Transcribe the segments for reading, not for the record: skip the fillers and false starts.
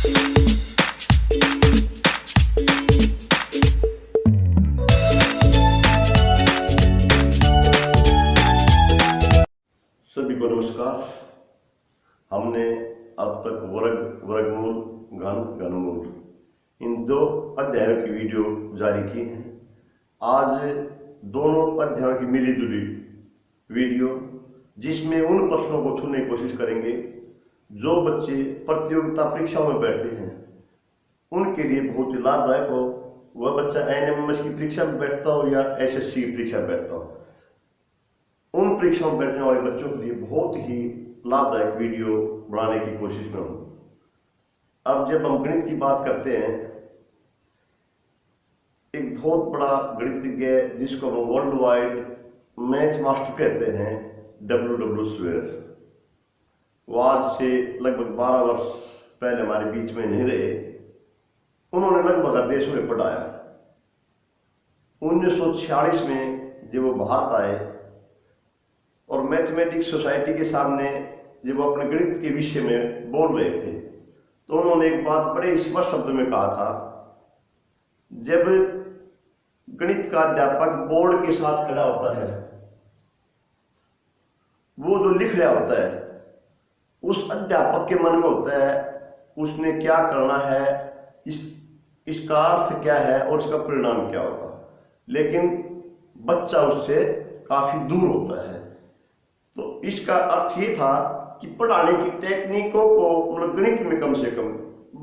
सभी को नमस्कार। हमने अब तक वर्गमूल, घनमूल इन 2 अध्यायों की वीडियो जारी की है। आज दोनों अध्यायों की मिली जुली वीडियो, जिसमें उन प्रश्नों को छूने की कोशिश करेंगे जो बच्चे प्रतियोगिता परीक्षाओं में बैठते हैं, उनके लिए बहुत ही लाभदायक हो। वह बच्चा एनएमएमएस की परीक्षा में बैठता हो या एसएससी की परीक्षा में बैठता हो, उन परीक्षाओं में बैठने वाले बच्चों के लिए बहुत ही लाभदायक वीडियो बनाने की कोशिश में हूं। अब जब हम गणित की बात करते हैं, एक बहुत बड़ा गणितज्ञ जिसको हम वर्ल्ड वाइड मैथ मास्टर कहते हैं, W स्क्वेयर, वो आज से लगभग 12 वर्ष पहले हमारे बीच में नहीं रहे। उन्होंने लगभग हर देश में पढ़ाया। 1946 में जब वो भारत आए और मैथमेटिक्स सोसाइटी के सामने जब वो अपने गणित के विषय में बोल रहे थे, तो उन्होंने एक बात बड़े स्पष्ट शब्द में कहा था, जब गणित का अध्यापक बोर्ड के साथ खड़ा होता है, वो जो लिख रहा होता है, उस अध्यापक के मन में होता है उसने क्या करना है, इसका अर्थ क्या है और इसका परिणाम क्या होगा, लेकिन बच्चा उससे काफी दूर होता है। तो इसका अर्थ ये था कि पढ़ाने की टेक्निकों को, मतलब गणित में कम से कम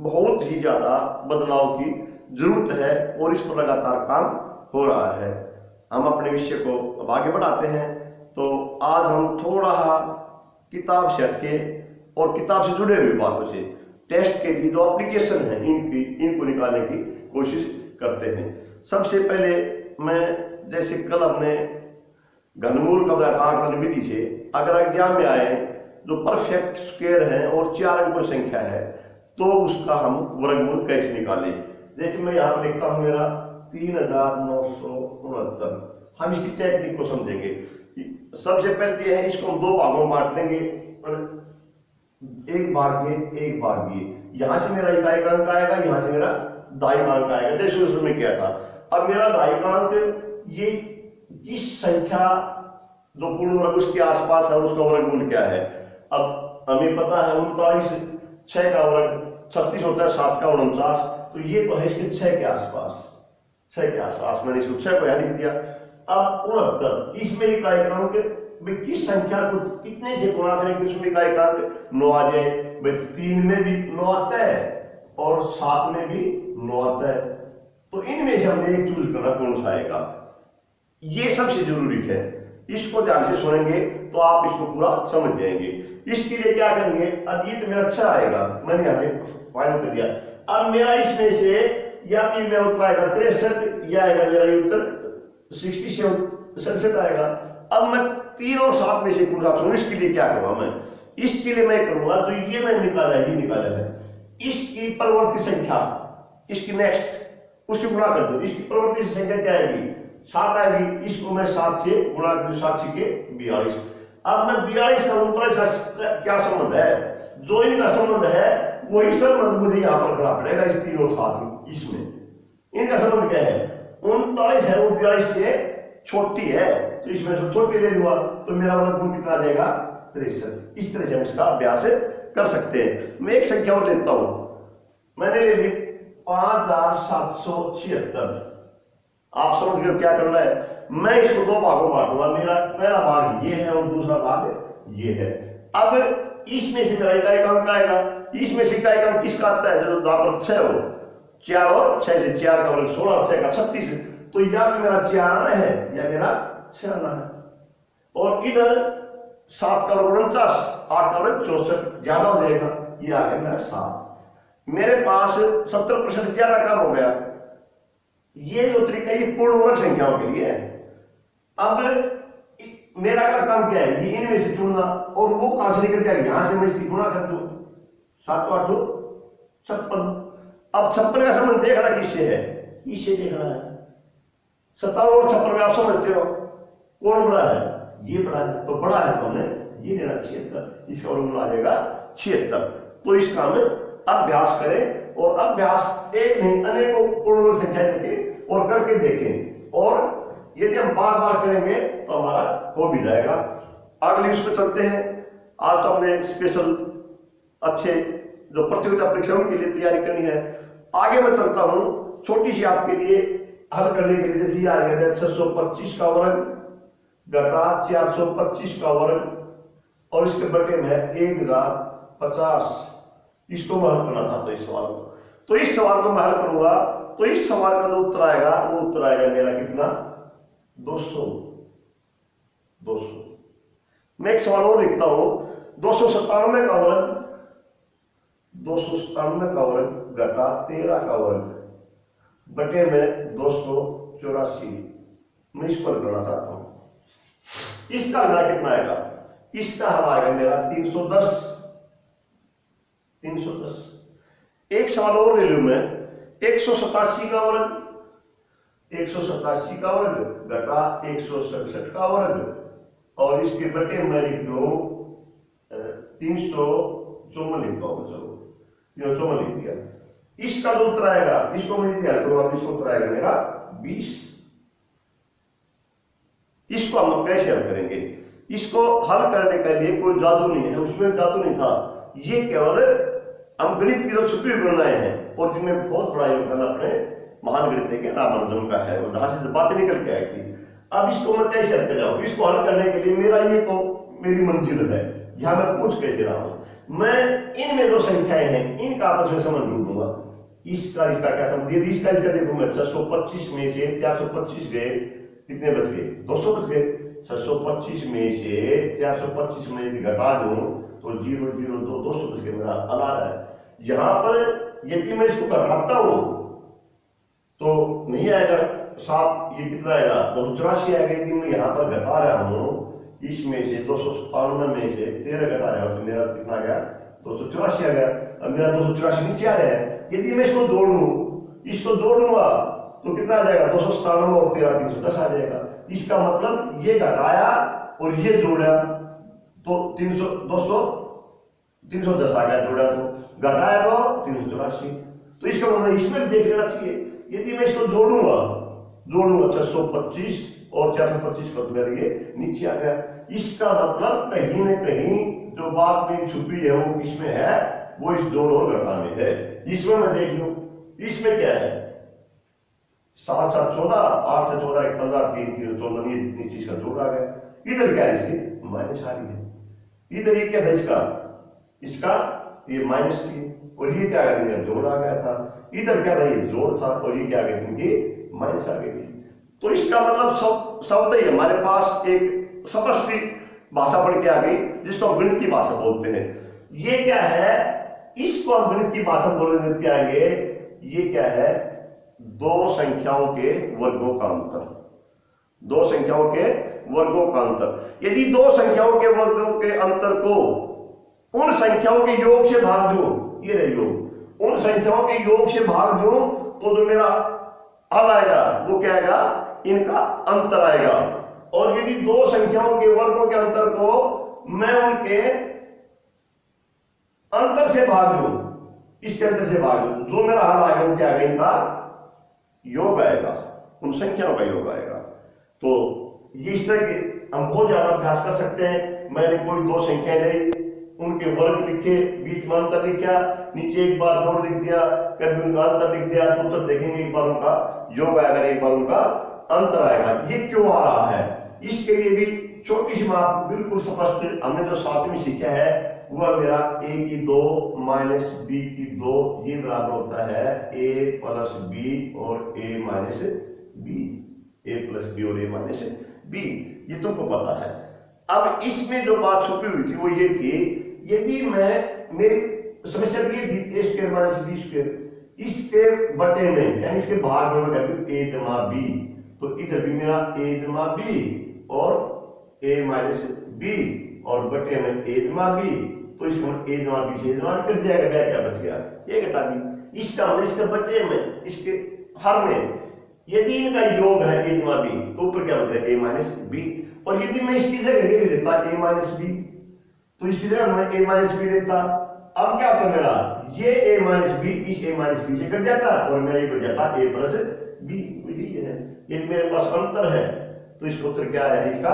बहुत ही ज्यादा बदलाव की जरूरत है और इस पर लगातार काम हो रहा है। हम अपने विषय को अब आगे बढ़ाते हैं। तो आज हम थोड़ा किताब से हटके और किताब से जुड़े हुए बातों से टेस्ट के लिए जो एप्लीकेशन है इनको निकालने की कोशिश करते हैं। सबसे पहले मैं, जैसे कल हमने घनमूल का आकलन विधि से, अगर एग्जाम में आए जो परफेक्ट स्क्वायर है और 4 अंकों संख्या है, तो उसका हम वर्गमूल कैसे निकालें। जैसे मैं यहाँ पर लिखता हूँ मेरा 3969। हम इसकी टेक्निक को समझेंगे। सबसे पहले यह है, इसको हम 2 भागों में बांट लेंगे, एक भाग में एक भाग में। यहां से मेरा इकाई अंक आएगा, यहां से मेरा दाई अंक आएगा, जैसे उसमें क्या था। अब मेरा दाई अंक ये किस संख्या जो पूर्ण वर्ग उसके आसपास है, उसका वर्गमूल क्या है। अब हमें पता है 39, 6 का वर्ग 36 होता है, 7 का 49, तो ये तो है इसके 6 के आसपास, 6 के आसपास। मैंने इसको 6 को यहां लिख दिया। अब 69, इसमें इकाई अंक किस संख्या को कितने से गुणा करें कि उसमें इकाई अंक 9 आ जाए। भाई 3 में भी 9 आता है और 7 में भी 9 आता है, तो इनमें से हमने एक चूज करना, कौन सा आएगा। ये सबसे जरूरी है। इसको ध्यान से सुनेंगे तो आप इसको पूरा समझ जाएंगे। इसके लिए क्या करेंगे, अब ये तो मेरा अच्छा आएगा, मैंने यहाँ से फाइनल कर दिया। अब मेरा इसमें से या तो मेरा उत्तर आएगा 63, या आएगा मेरा उत्तर 67 आएगा। अब मैं 3 और 7 में से कौन सा चुनूं, इसके लिए क्या करूंगा मैं, इसके लिए मैं करूंगा तो ये मैंने निकाला है, ये निकाला है, इसकी परवर्ती संख्या, इसकी नेक्स्ट उससे गुणा कर दो। इसकी परवर्ती संख्या क्या आएगी, 7 आएगी। इसको मैं 7 से गुणा कर दूं, 7 के 42। अब मैं 42 का 39 का क्या संबंध है, जो इनका संबंध है वही संबंध मुझे यहाँ पर करना पड़ेगा। इस 3 और 7 में, इसमें इनका संबंध क्या है, 39 है, वो 42 से छोटी है, तो इसमें से छोटी ले लूंगा तो मेरा वर्गमूल कितना आ जाएगा, 63। इस तरह से हम इसका अभ्यास कर सकते हैं। मैं एक संख्या और लेता हूं, मैंने ले ली 5776। आप समझ गए क्या करना है। मैं इसको 2 भागों में बांटूंगा, मेरा पहला भाग ये है और दूसरा भाग ये है। अब इसमें से मेरा इकाई अंक आएगा, इसमें से इकाई अंक किसका आता है, जो जहां पर 6 हो, 4 और 6 से 4 का वर्ग 16, 6 का 36, तो या तो मेरा 4 आना है या मेरा 6 आना है। और इधर 7 का वर्ग 49, 8 का वर्ग 64, ज्यादा हो जाएगा, ये आ गया मेरा 7। मेरे पास 70% ज्यादा कम हो गया। ये जो तरीका ये पूर्ण वर्ग संख्याओं के लिए है। अब मेरा का काम क्या है, ये इनमें से चुनना, और वो कहां से निकल जाएगा, यहां से मैं इसकी गुणा कर दूं, 7 8 56। अब 56 का संबंध देखना किससे है, इससे देखना है। 57 और 56 में आप समझते हो कौन बड़ा है, ये बड़ा है, तो बड़ा है तो हमने ये लेना 76, इसका वर्गमूल आ जाएगा 76। तो इसका हमें अभ्यास करें और अभ्यास एक नहीं अनेकों पूर्ण संख्या देखें और करके देखें, और यदि हम बार बार करेंगे तो हमारा हो भी जाएगा। अगली उस पर चलते हैं। आज तो हमने स्पेशल अच्छे जो प्रतियोगिता परीक्षाओं के लिए तैयारी करनी है। आगे मैं चलता हूं छोटी सी आपके लिए हल करने के लिए। जैसे आ गया 625 का वर्ग घटा 425 का वर्ग और इसके बटे में 1050। इसको मैं हल करना चाहता हूं इस सवाल को। तो इस सवाल को मैं हल करूंगा तो इस सवाल का जो उत्तर आएगा वो उत्तर आएगा मेरा कितना, 200। मैं एक सवाल और लिखता हूं, 297 का वर्ग, 297 का वर्ग घटा 13 का वर्ग बटे में 284। मैं इसको हल करना चाहता हूं। इसका हल कितना आएगा, इसका हल आएगा मेरा 310। एक सवाल और ले लूं मैं, 187 का वर्ग, 187 का वर्ग घटा 167 का वर्ग और इसके बटे में लिख दो 354 लिखता हूं। चलो 354 लिख दिया। इसका जो उत्तर आएगा, इसको मैं ध्यान करूंगा, इसको उत्तर आएगा मेरा 20। इसको हम कैसे हल करेंगे? इसको हल करने के लिए कोई जादू नहीं है, उसमें जादू नहीं था। ये केवल हम गणित की जो छुपी हुई गणनाएं हैं और जिनमें बहुत बड़ा योगदान अपने महान गणितज्ञ रामानुजन का है, और जहां से बातें निकल के आई थी। अब इसको मैं कैसे हल कर जाऊं? इसको हल करने के लिए मेरा ये तो मेरी मंजिल है, यहां मैं पूछ कैसे रहा हूं। मैं इनमें जो संख्याएं हैं इनका आपस में समझ ढूंढूंगा। इसका क्या समझ, यदि इसका देखूंगा 625 में से 425 गए, कितने बच गए, 200 बच गए। 625 में से 425 में यदि घटा दूं तो 0 0 2 200 बच गए, मेरा अलार है। यहां पर यदि मैं इसको घटाता हूं तो नहीं आएगा 7, ये कितना आएगा, 284 आएगा। यदि मैं यहां पर घटा रहा हूं इसमें से 297 में से 13 घटा रहा हूं तो मेरा कितना आ गया, 284 आ गया। अब मेरा 284 नीचे आ रहा है। यदि मैं इसको इसको जोड़ूंगा तो कितना आ जाएगा, 297 और 13 310 आ जाएगा। इसका मतलब ये घटाया और ये जोड़ा तो 310 आ गया, जोड़ा तो घटाया तो 384। तो इसका मतलब इसमें देख लेना चाहिए। यदि मैं इसको जोड़ूंगा 625 और 425 का, तो मेरा ये नीचे आ गया। इसका मतलब कहीं न कहीं जो बात में छुपी है वो किसमें है, वो इस जोड़ और घटा में है। इसमें मैं देख लूं, इसमें क्या है, 7 7 14, 8 से 14 15, 3 3 14, ये नीचे इसका जोड़ आ गया। इधर क्या है, इसकी माइनस आ रही है। इधर ये क्या था, इसका ये माइनस थी और ये क्या आ गया, जोड़ आ गया था। इधर क्या था, ये जोड़ था और ये क्या आ गई थी, माइनस आ गई थी। तो इसका मतलब शब्द ही हमारे पास एक समष्टि भाषा पढ़ के आ गई, जिसको हम गणित की भाषा बोलते हैं। ये क्या है, इसको हम गणित की भाषा बोलने देते आएंगे। ये क्या है, दो संख्याओं के वर्गों का अंतर। दो संख्याओं के वर्गों का अंतर। यदि दो संख्याओं के वर्गों के अंतर को उन संख्याओं के योग से भाग दूं, ये रहे योग, उन संख्याओं के योग से भाग दूं तो जो मेरा हल आएगा वो क्या आएगा, इनका अंतर आएगा। और यदि दो संख्याओं के वर्गों के अंतर को मैं उनके अंतर से भाग दूं, इसके अंतर से भाग दूं, जो मेरा हल आएगा वो क्या आएगा, इनका योग आएगा, उन संख्याओं का योग आएगा। तो ये इस तरह के हम बहुत ज्यादा अभ्यास कर सकते हैं। मैंने कोई दो संख्या ली, उनके वर्ग लिखे, बीच में अंतर लिखा, नीचे एक बार जोड़ लिख दिया, कभी उनका अंतर लिख दिया, तो उत्तर देखेंगे एक बार उनका योग आएगा, एक बार उनका अंतर आएगा। ये क्यों आ रहा है, इसके लिए भी छोटी सी बात बिल्कुल स्पष्ट हमने जो 7वीं सीखा है वह मेरा a की 2 माइनस b की 2 ये बराबर होता है a प्लस b और a minus b, a plus b और a माइनस b, ये तुमको पता है। अब इसमें जो बात छुपी हुई थी वो ये थी, यदि मैं, मेरी समस्या ये थी a square minus b square, इसके बटे में यानी इसके भाग में मैं कहती हूँ a जमा b, तो इधर भी मेरा a जमा b और a माइनस b और बटे में a जमा b, तो इसको a जमा b से जमा कर जाएगा, क्या बच गया, a घटा b। इसका मतलब इसके बटे में, इसके हर में यदि इनका योग है a जमा b तो ऊपर क्या बच रहा है a माइनस b। और यदि मैं इसकी जगह ले लेता a माइनस b तो इसकी जगह मैं a माइनस b लेता, अब क्या होता मेरा, ये a माइनस बी इस a माइनस बी से कट जाता और मेरा ये बन जाता a प्लस बी। यही है, यदि मेरे पास अंतर है तो इसका उत्तर क्या है, इसका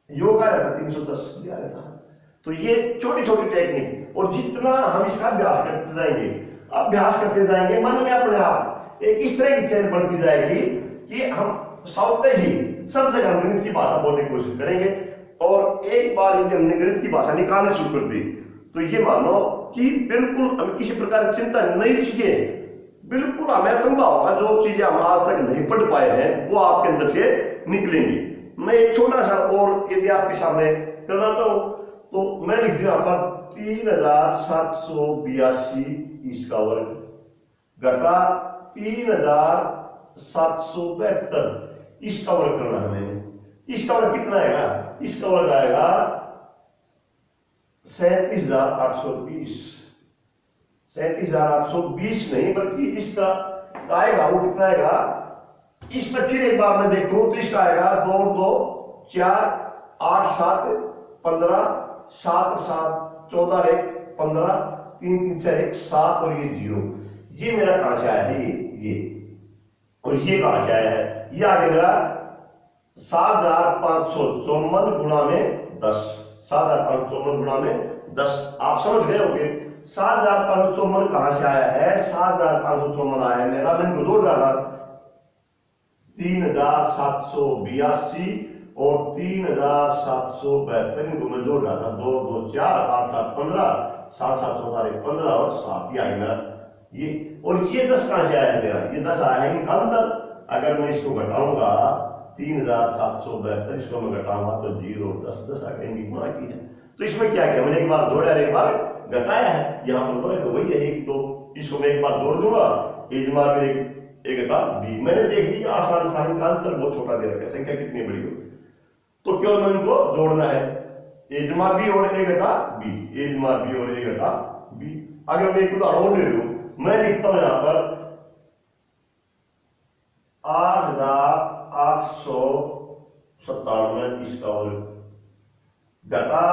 योग आ रहा था 310 आ रहा था। तो ये छोटी छोटी टेक्निक, और जितना हम इसका अभ्यास करते जाएंगे मन में अपने आप एक इस तरह की चैन बनती जाएगी कि हम साउथ ही सब जगह हम गणित की भाषा बोलने की कोशिश करेंगे। और एक बार यदि हमने गणित की भाषा निकालनी शुरू कर दी तो ये मानो कि बिल्कुल हम किसी प्रकार की चिंता, नई चीजें बिल्कुल हमें असंभव होगा, जो चीजें हम आज तक नहीं पढ़ पाए हैं वो आपके अंदर से निकलेंगी। मैं एक छोटा सा और यदि आपके सामने करना चाहूं तो मैं लिख दूं यहाँ पर 3782 इसका वर्ग घटा 3772 इसका वर्ग करना है हमें। इसका वर्ग कितना आएगा, इसका वर्ग आएगा 37,820। 37,820 नहीं बल्कि इसका आएगा, वो कितना आएगा, इसमें फिर एक बार मैं देखूं तो इसका आएगा 2 2 4 8 7 15 7 7 14 1 15 3 3 4 1 7 और ये 0। ये मेरा कहां से आया है, ये और ये कहां से आया है, ये आ गया मेरा 7,554 गुणा में 10। 7,554 गुणा में 10 आप समझ गए होंगे। 7,554 कहां से आया है, 7,554 आया है मेरा, मैंने जोड़ डाला 3,782 और 3,772 इनको मैं जोड़ डाला 2 2 4 8 7 15 7 7 14 1 15 और 7 ही आएगा मेरा ये। और ये 10 कहां से आया है मेरा, ये 10 आया है इनका अंतर। अगर मैं इसको घटाऊंगा 3,772 इसको मैं घटाऊंगा तो 0 10 10 आ गए, गुणा की है। तो इसमें क्या किया मैंने, एक बार जोड़ा और एक बार घटाया है। यहाँ पर तो वही है, एक तो इसको मैं एक बार जोड़ दूंगा इजमा में एक घटा बी। मैंने देख लिया आसान साइन का अंतर बहुत छोटा दे रखा है, संख्या कितनी बड़ी हो तो केवल मैं इनको जोड़ना है, इजमा बी और ए घटा बी, इजमा बी और ए घटा बी। अगर मैं एक उदाहरण ले लूं, मैं लिखता हूं यहां पर 8,897 इसका वर्ग घटा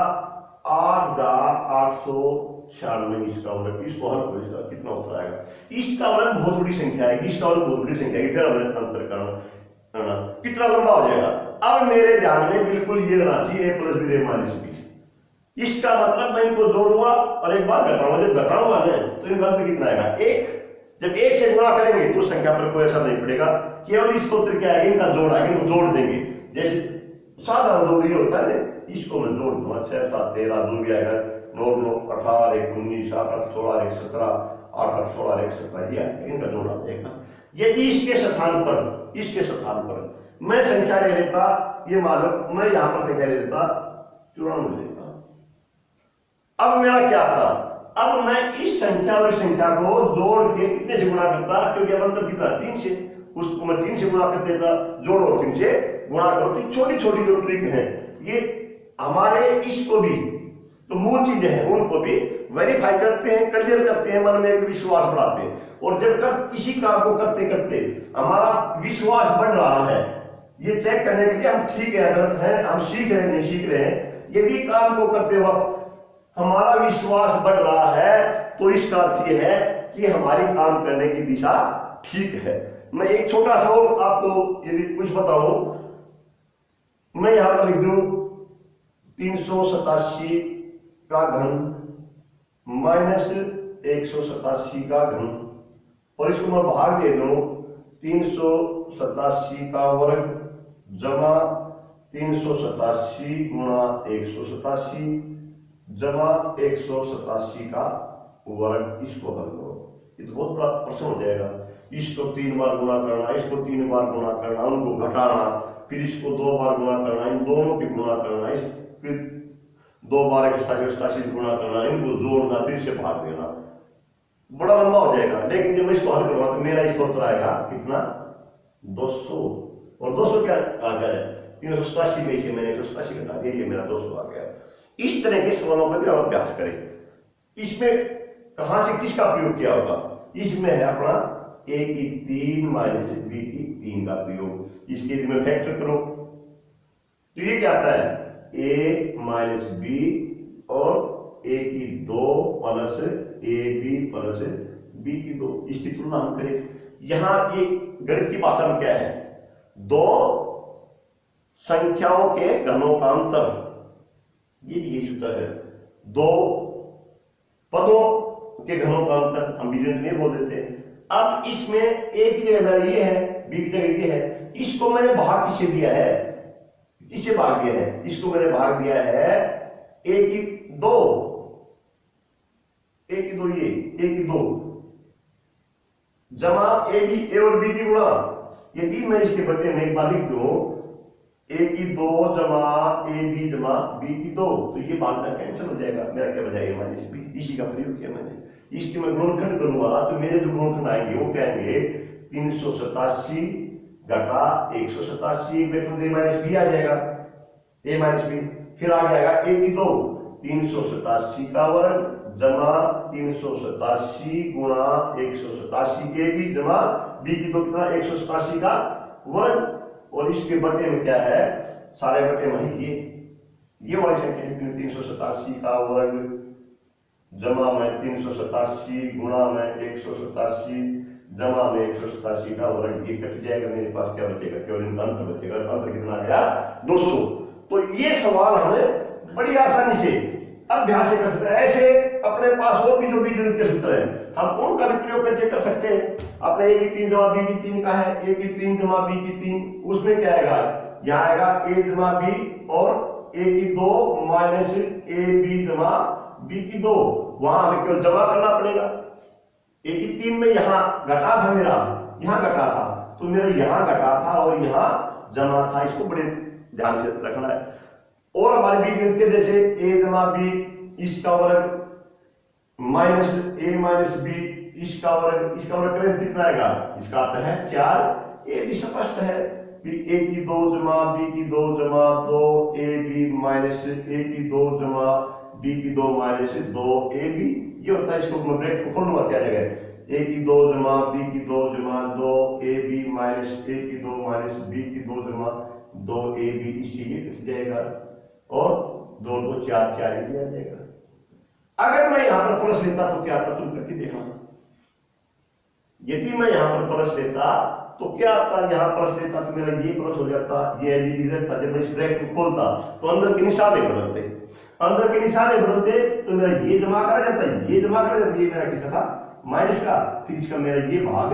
8,896 इसका वर्ग। इसको हल करो, इसका कितना उत्तर आएगा। इसका वर्ग बहुत बड़ी संख्या है, इसका वर्ग बहुत बड़ी संख्या है, फिर हमें अंतर करना कितना लंबा हो जाएगा। अब मेरे ध्यान में बिल्कुल ये रहना चाहिए a plus B minus B. इसका मतलब मैं इनको जोड़ूंगा और एक बार घटाऊंगा, जब घटाऊंगा ना तो इनका अंतर कितना आएगा 1। जब 1 से गुणा करेंगे तो संख्या पर कोई असर नहीं पड़ेगा, केवल इसको उत्तर क्या आएगा, इनका जोड़ आएगा, इनको जोड़ देंगे। जैसे साधारण जोड़ ये होता है, इसको मैं जोड़ दूंगा 6 7 13 जो भी आएगा 9 9 18 1 19 8 8 16 1 17 8 8 16 1 17 ये आएगा, इनका जोड़ आ जाएगा। यदि इसके स्थान पर मैं संख्या ले लेता, ये मानो मैं यहां पर संख्या ले लेता 94 लेता। अब मेरा क्या था, अब मैं इस संख्या और इस संख्या को जोड़ के कितने से गुणा करता, क्योंकि अब अंतर कितना 3 से, उसको मैं 3 से गुणा कर देता, जोड़ो 3 से गुणा करो। छोटी छोटी जो ट्रिक है ये हमारे इसको भी तो मूल चीजें हैं उनको भी वेरीफाई करते हैं, क्लियर करते हैं, मन में एक विश्वास बढ़ाते हैं। और जब किसी काम को करते करते हमारा विश्वास बढ़ रहा है, ये चेक करने के लिए हम ठीक है गलत है, हम सीख रहे हैं नहीं सीख रहे हैं। यदि काम को करते वक्त हमारा विश्वास बढ़ रहा है तो इसका अर्थ यह है कि हमारी काम करने की दिशा ठीक है। मैं एक छोटा सा और आपको यदि कुछ बताऊं, मैं यहां पर लिख दूं 387 का घन माइनस 187 का घन, और इसको मैं भाग दे दूं 387 का वर्ग जमा 387 गुणा 187 जमा 187 का वर्ग। इसको हल करो, ये तो बहुत बड़ा प्रश्न हो जाएगा। इसको 3 बार गुणा करना, इसको 3 बार गुणा करना, उनको घटाना, फिर इसको 2 बार गुणा करना, इन दोनों की गुणा करना, फिर 2 बार 187 गुणा करना, इनको जोड़ना, फिर से भाग देना, बड़ा लंबा हो जाएगा। लेकिन जब मैं इसको हल करूंगा तो मेरा इसका उत्तर आएगा कितना 200। और 200 क्या आ गया, 387 में से मैंने 187 घटा दिया, ये मेरा 200 आ गया। इस तरह के सवालों का भी हम अभ्यास करें। इसमें कहां से किसका प्रयोग किया होगा, इसमें है अपना a की 3 माइनस b की 3 का प्रयोग। इसके लिए मैं फैक्टर करो तो ये क्या आता है a माइनस b और a की 2 प्लस AB प्लस B की 2, इसकी तुलना हम करें। यहां ये गणित की भाषा में क्या है, दो संख्याओं के घनों का अंतर, ये सूत्र है। दो पदों के घनों का अंतर हम बीजगणित में बोल देते हैं। अब इसमें A की जगह ये है, B की जगह ये है, इसको मैंने भाग किससे दिया है, किससे भाग दिया है, इसको मैंने भाग दिया है A की 2, A की 2 ये A की 2 जमा A और B की गुणा। यदि मैं इसके बदले में एक बार लिख दूं A की 2 जमा AB जमा B की 2, तो ये भागना कैंसिल हो जाएगा, मेरा क्या बजाएगा माइनस B, इसी का प्रयोग किया मैंने। इसके मैं गुणनखंड करूंगा तो मेरे जो गुणनखंड आएंगे वो क्या आएंगे, 387 घटा 187 माइनस B आ जाएगा, A माइनस B। फिर आ जाएगा A की 2 387 का वर्ग जमा 387 गुणा 187 AB जमा B की 2 कितना 187 का वर्ग, और इसके बटे में क्या है, सारे बटे में ये वाली संख्या 387 का वर्ग जमा में 387 गुणा में 187 जमा में 187 का वर्ग, ये कट जाएगा, मेरे पास क्या बचेगा, केवल इनका अंतर बचेगा। अंतर कितना गया 200। तो ये सवाल हमें बड़ी आसानी से अभ्यास से कर सकते हैं। ऐसे अपने पास और भी जो बीजगणित के सूत्र हैं हम उनका भी प्रयोग करके कर सकते हैं। अपने A की 3 जमा B की 3 का है, A की 3 जमा B की 3, उसमें क्या आएगा, यहाँ आएगा A जमा B और A की 2 माइनस AB जमा B की 2, वहां हमें केवल जमा करना पड़ेगा। A की 3 में यहाँ घटा था मेरा, यहाँ घटा था, तो मेरा यहाँ घटा था और यहाँ जमा था, इसको बड़े ध्यान से रखना है। और हमारे बीजगणित के जैसे A जमा B इसका वर्ग माइनस A माइनस B इसका वर्ग करें कितना आएगा, इसका अर्थ है 4। ये भी स्पष्ट है कि A की 2 जमा B की 2 जमा 2 AB माइनस A की 2 जमा B की 2 माइनस 2 AB, ये होता है। इसको मैं ब्रैकेट को खोलूंगा, क्या जाएगा A की 2 जमा B की 2 जमा 2 AB माइनस A की 2 माइनस B की 2 जमा 2 AB, इससे ये कट जाएगा और 2 2 4 4 आ जाएगा। अगर मैं यहां पर प्लस लेता तो क्या आता, तुम करके देखना। यदि मैं यहां पर प्लस लेता तो क्या आता, यहां प्लस लेता तो मेरा ये प्लस हो जाता, ये रहता। जब मैं इस ब्रैकेट को खोलता तो अंदर के निशाने बदलते, अंदर के निशाने बदलते तो मेरा ये जमा करा जाता, ये जमा करा जाता, ये मेरा कितना था माइनस का, फिर इसका मेरा ये भाग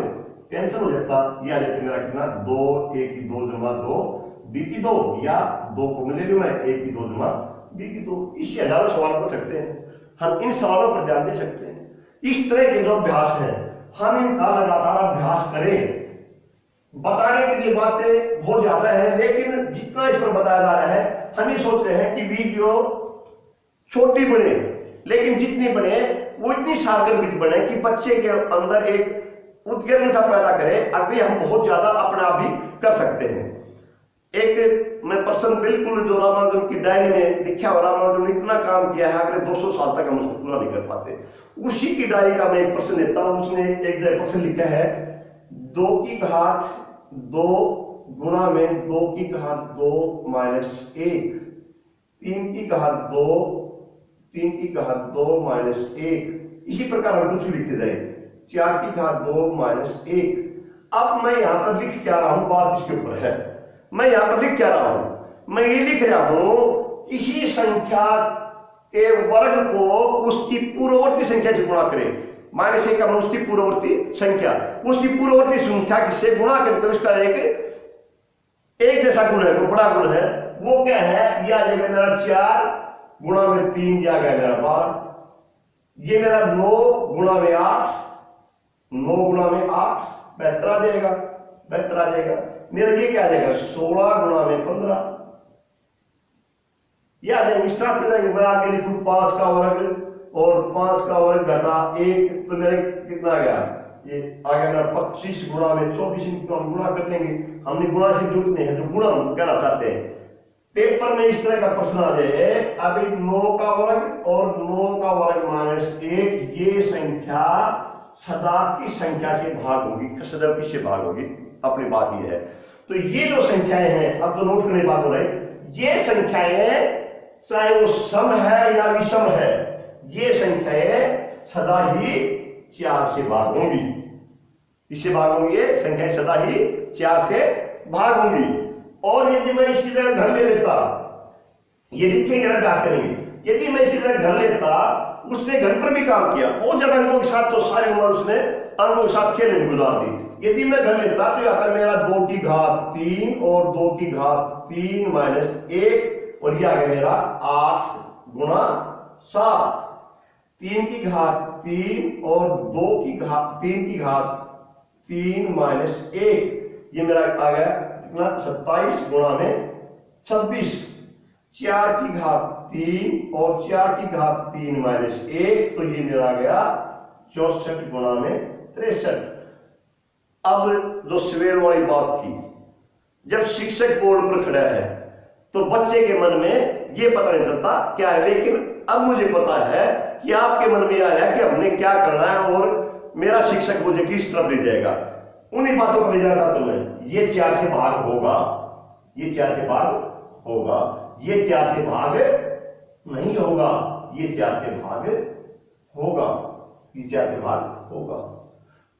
कैंसिल हो जाता, ये आ जाता मेरा कितना 2 A की 2 जमा 2 B की 2, या 2 को मिले लूं मैं A की 2 जमा B की 2। इससे हजारों सवाल कर सकते हैं, हम इन सवालों पर ध्यान दे सकते हैं। इस तरह के जो अभ्यास है हम इनका लगातार अभ्यास करें। बताने के लिए बातें बहुत ज्यादा है, लेकिन जितना इस पर बताया जा रहा है हम ये सोच रहे हैं कि वीडियो छोटी बने, लेकिन जितनी बने वो इतनी सारगर्भित बने कि बच्चे के अंदर एक उद्गीर्ण सा पैदा करे। अभी हम बहुत ज्यादा अपना भी कर सकते हैं। एक मैं प्रश्न बिल्कुल जो रामानुजन की डायरी में लिखा हुआ, रामानुजन ने इतना काम किया है, अगले 200 साल तक हम उसको पूरा नहीं कर पाते। उसी की डायरी का मैं एक प्रश्न लेता हूं। उसने एक प्रश्न लिखा है 2 की घात 2 गुणा में 2 की घात 2 माइनस 1, 3 की घात 2 3 की घात 2 माइनस 1, इसी प्रकार हम कुछ लिखते जाए 4 की घात 2 माइनस 1। अब मैं यहां पर लिख क्या रहा हूं, बात इसके ऊपर है। मैं यहां पर लिख क्या रहा हूं, मैं ये लिख रहा हूं किसी संख्या के वर्ग को उसकी पूर्ववर्ती संख्या से गुणा करें। माइनस 1 का मतलब उसकी पूर्ववर्ती संख्या, उसकी पूर्ववर्ती संख्या से गुणा करें तो उसका एक जैसा गुण है, वो बड़ा गुण है, वो क्या है, ये आ जाएगा मेरा 4 गुणा में 3, आ गया मेरा 12, ये मेरा 9 गुणा में 8, 9 गुणा में 8 72 आ जाएगा, 72 आ जाएगा। मेरा ये क्या आ जाएगा 16 गुणा में 15, ये आ जाएगा। इस तरह से मैं आगे लिखूं 5 का वर्ग और 5 का वर्ग घटा 1, तो मेरा कितना आ गया, ये आ गया मेरा 25 गुणा में 24। इनको हम गुणा कर लेंगे, हमने गुणा से जरूरत नहीं है, जो गुणा हम कहना चाहते हैं। पेपर में इस तरह का प्रश्न आ जाए, अभी 9 का वर्ग और 9 का वर्ग माइनस 1, ये संख्या सदा की संख्या से भाग होगी, सदैव किससे भाग होगी, अपनी बात ये है। तो ये जो संख्याएं हैं, अब तो नोट करने की बात हो रही, ये संख्याएं चाहे वो सम है या विषम है, ये संख्याएं सदा ही 4 से भाग होंगी। इससे भाग होंगी, ये संख्या सदा ही 4 से भाग होंगी। और यदि मैं इसकी जगह घन ले लेता, ये देखिए जरा अभ्यास करेंगे, यदि मैं इसकी जगह घन लेता, उसने घन पर भी काम किया, बहुत ज्यादा अंकों के साथ, तो सारी उम्र उसने अंकों के साथ खेलने में गुजार दी। यदि मैं घन लेता तो यहाँ पर मेरा 2 की घात 3 और 2 की घात 3 माइनस 1, और ये आ गया मेरा 8 गुणा 7, 3 की घात 3 और 2 की घात 3 की घात 3 माइनस 1, ये मेरा आ गया कितना 27 गुणा में 26, 4 की घात 3 और 4 की घात 3 माइनस 1, तो ये मेरा आ गया 64 गुणा में 63। अब जो सवेर वाली बात थी, जब शिक्षक बोर्ड पर खड़ा है तो बच्चे के मन में ये पता नहीं चलता क्या है, लेकिन अब मुझे पता है कि आपके मन में आ रहा है कि हमने क्या करना है और मेरा शिक्षक मुझे किस तरफ ले जाएगा। उन्हीं बातों पर ले जा रहा तुम्हें, ये 4 से भाग होगा, ये 4 से भाग होगा, ये 4 से भाग नहीं होगा, ये 4 से भाग होगा, ये 4 से भाग होगा।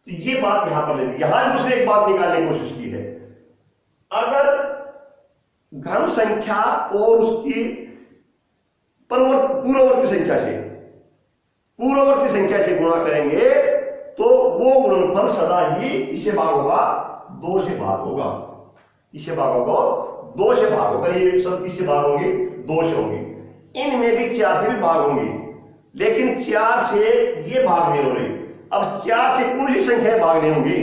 तो ये बात यहां पर ले ली। यहां भी उसने एक बात निकालने की कोशिश की है, अगर घन संख्या और उसकी पूर्ववर्ती संख्या से गुणा करेंगे तो वो गुणनफल सदा ही इससे भाग होगा 2 से भाग होगा, इससे भाग होगा 2 से भाग होगा। ये सब किससे भाग होंगी? 2 से होंगी। इनमें भी 4 से भी भाग होंगी, लेकिन 4 से ये भाग नहीं हो रही। अब 4 से कौन सी संख्या भाग नहीं होगी?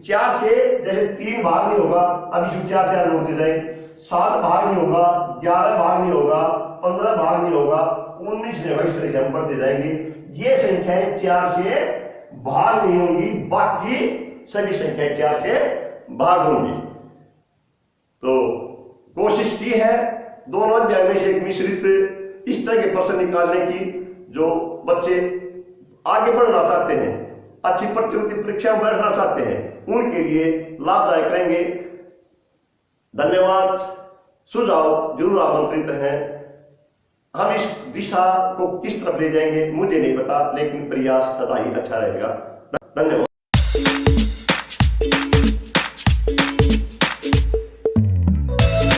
4 से जैसे 3 भाग नहीं होगा, अब इसमें 4 4 होते जाए, 7 भाग नहीं होगा, 11 भाग नहीं होगा, 15 भाग नहीं होगा, 19 नहीं होगा, इस तरह से हम बढ़ते जाएंगे। ये संख्याएं 4 से भाग नहीं होंगी, बाकी सभी संख्याएं 4 से भाग होंगी। तो कोशिश की है दोनों अध्याय में से एक मिश्रित इस तरह के प्रश्न निकालने की, जो बच्चे आगे बढ़ना चाहते हैं, अच्छी प्रतियोगिता परीक्षा में बैठना चाहते हैं, उनके लिए लाभदायक रहेंगे। धन्यवाद। सुझाव जरूर आमंत्रित हैं। हम इस दिशा को किस तरफ ले जाएंगे मुझे नहीं पता, लेकिन प्रयास सदा ही अच्छा रहेगा। धन्यवाद।